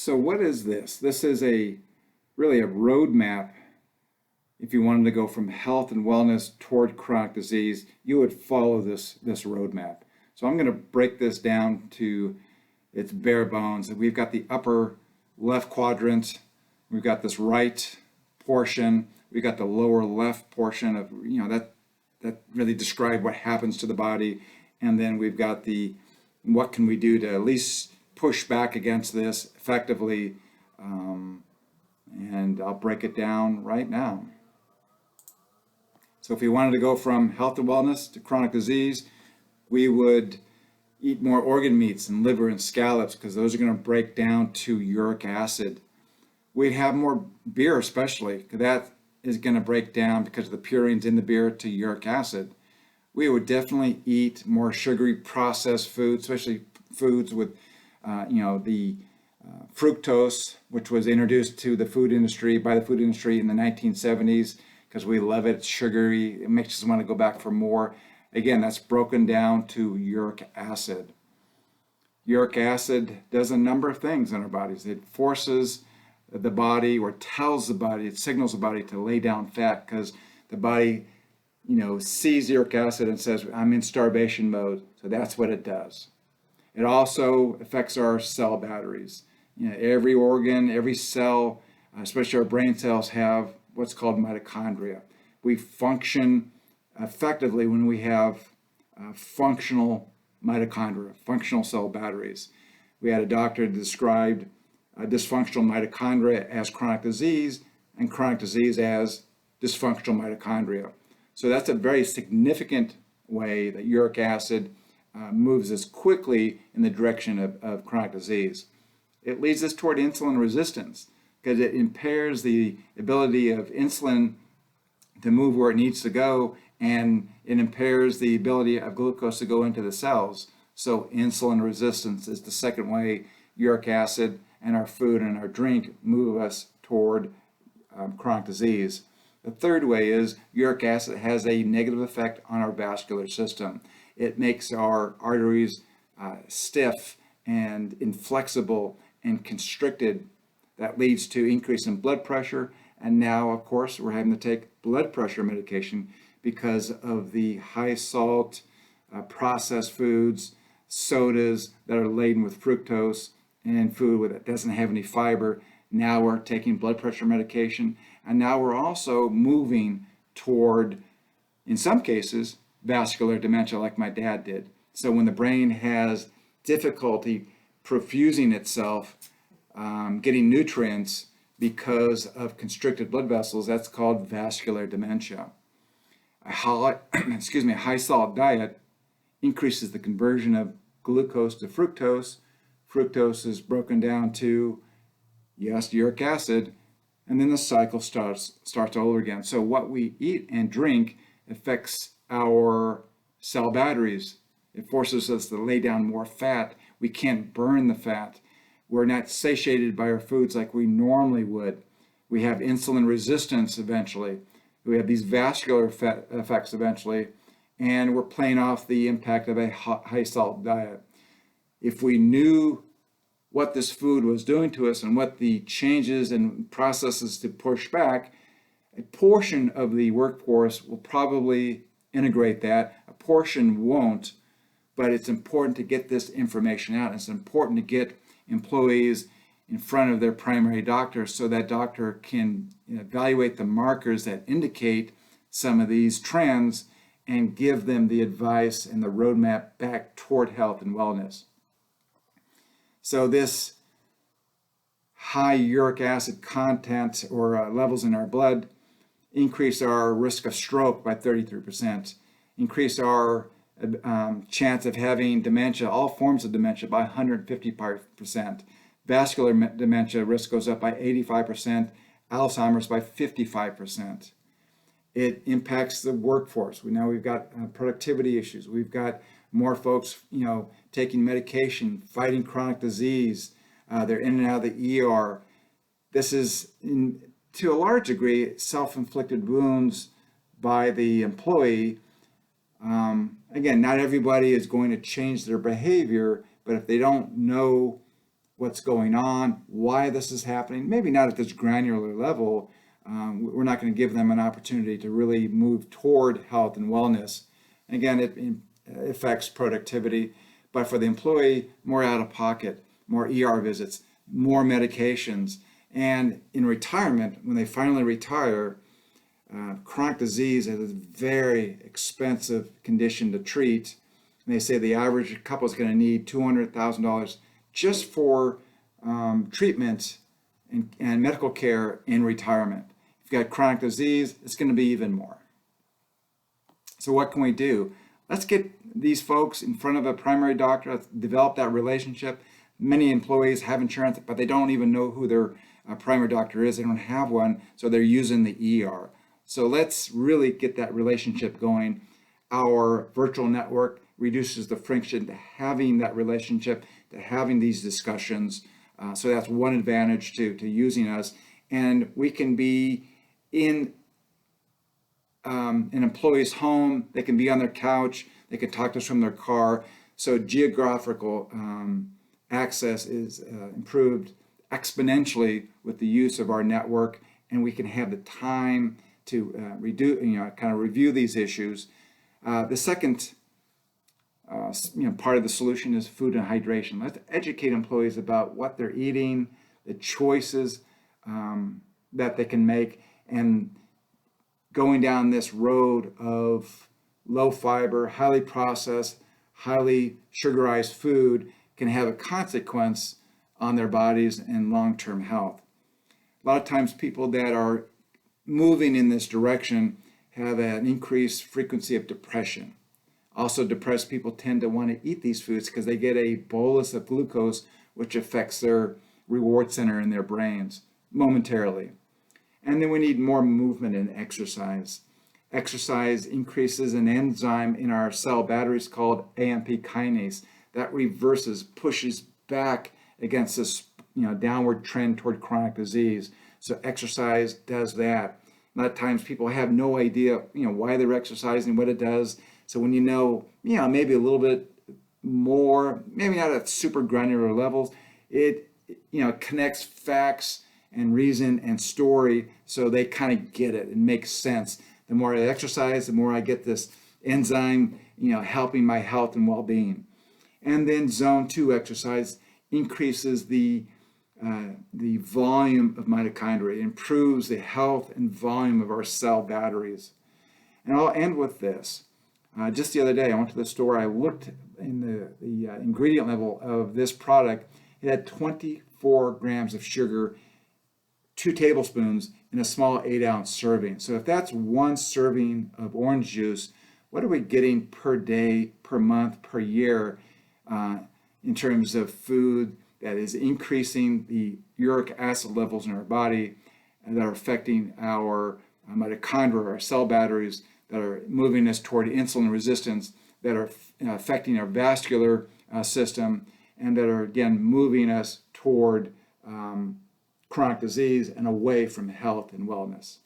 So what is this? This is really a roadmap. If you wanted to go from health and wellness toward chronic disease, you would follow this roadmap. So I'm going to break this down to its bare bones. We've got the upper left quadrant, we've got this right portion, we've got the lower left portion of, that really describe what happens to the body, and then we've got the what can we do to at least push back against this effectively, and I'll break it down right now. So if we wanted to go from health and wellness to chronic disease, we would eat more organ meats and liver and scallops because those are going to break down to uric acid. We'd have more beer, especially because that is going to break down because of the purines in the beer to uric acid. We would definitely eat more sugary processed foods, especially foods with, the fructose, which was introduced to the food industry by the food industry in the 1970s because we love it. It's sugary. It makes us want to go back for more. Again, that's broken down to uric acid. Uric acid does a number of things in our bodies. It forces the body, or tells the body, it signals the body to lay down fat because the body, sees uric acid and says, I'm in starvation mode. So that's what it does. It also affects our cell batteries. Every organ, every cell, especially our brain cells, have what's called mitochondria. We function effectively when we have functional mitochondria, functional cell batteries. We had a doctor that described dysfunctional mitochondria as chronic disease and chronic disease as dysfunctional mitochondria. So that's a very significant way that uric acid moves us quickly in the direction of chronic disease. It leads us toward insulin resistance because it impairs the ability of insulin to move where it needs to go, and it impairs the ability of glucose to go into the cells. So insulin resistance is the second way uric acid and our food and our drink move us toward chronic disease. The third way is uric acid has a negative effect on our vascular system. It makes our arteries stiff and inflexible and constricted. That leads to increase in blood pressure. And now, of course, we're having to take blood pressure medication because of the high salt processed foods, sodas that are laden with fructose, and food that doesn't have any fiber. Now we're taking blood pressure medication, and now we're also moving toward, in some cases, vascular dementia like my dad did. So when the brain has difficulty perfusing itself, getting nutrients because of constricted blood vessels, that's called vascular dementia. A high salt diet increases the conversion of glucose to fructose. Fructose is broken down to, uric acid, and then the cycle starts all over again. So what we eat and drink affects our cell batteries. It forces us to lay down more fat. We can't burn the fat. We're not satiated by our foods like we normally would. We have insulin resistance eventually. We have these vascular effects eventually, and we're playing off the impact of a high salt diet. If we knew what this food was doing to us and what the changes and processes to push back, a portion of the workforce will probably integrate that. A portion won't, but it's important to get this information out. It's important to get employees in front of their primary doctor so that doctor can evaluate the markers that indicate some of these trends and give them the advice and the roadmap back toward health and wellness. So this high uric acid content or levels in our blood increase our risk of stroke by 33%, increase our chance of having dementia, all forms of dementia, by 155%. Vascular dementia risk goes up by 85%, Alzheimer's by 55%. It impacts the workforce. We've got productivity issues. We've got more folks, taking medication, fighting chronic disease. They're in and out of the ER. This is, to a large degree, self-inflicted wounds by the employee. Again, not everybody is going to change their behavior, but if they don't know what's going on, why this is happening, maybe not at this granular level. We're not going to give them an opportunity to really move toward health and wellness. Again, it affects productivity, but for the employee, more out of pocket, more ER visits, more medications. And in retirement, when they finally retire, chronic disease is a very expensive condition to treat. And they say the average couple is going to need $200,000 just for treatment and medical care in retirement. If you've got chronic disease, it's going to be even more. So what can we do? Let's get these folks in front of a primary doctor. Let's develop that relationship. Many employees have insurance, but they don't even know who their primary doctor is. They don't have one, so they're using the ER. So let's really get that relationship going. Our virtual network reduces the friction to having that relationship, to having these discussions. So that's one advantage to using us. And we can be in an employee's home. They can be on their couch. They can talk to us from their car. So geographical access is improved exponentially with the use of our network, and we can have the time to kind of review these issues. The second part of the solution is food and hydration. Let's educate employees about what they're eating, the choices that they can make, and going down this road of low fiber, highly processed, highly sugarized food can have a consequence on their bodies and long-term health. A lot of times people that are moving in this direction have an increased frequency of depression. Also, depressed people tend to want to eat these foods because they get a bolus of glucose, which affects their reward center in their brains momentarily. And then we need more movement and exercise. Exercise increases an enzyme in our cell batteries called AMP kinase that reverses, pushes back against this downward trend toward chronic disease. So exercise does that. A lot of times people have no idea why they're exercising, what it does. So when maybe a little bit more, maybe not at super granular levels, it connects facts and reason and story so they kind of get it. It makes sense. The more I exercise, the more I get this enzyme helping my health and well-being. And then zone 2 exercise increases the volume of mitochondria. It improves the health and volume of our cell batteries. And I'll end with this. Just the other day, I went to the store. I looked in the ingredient level of this product. It had 24 grams of sugar, 2 tablespoons in a small 8-ounce serving. So if that's one serving of orange juice, what are we getting per day, per month, per year in terms of food that is increasing the uric acid levels in our body and that are affecting our mitochondria, our cell batteries, that are moving us toward insulin resistance, that are affecting our vascular system, and that are, again, moving us toward chronic disease and away from health and wellness.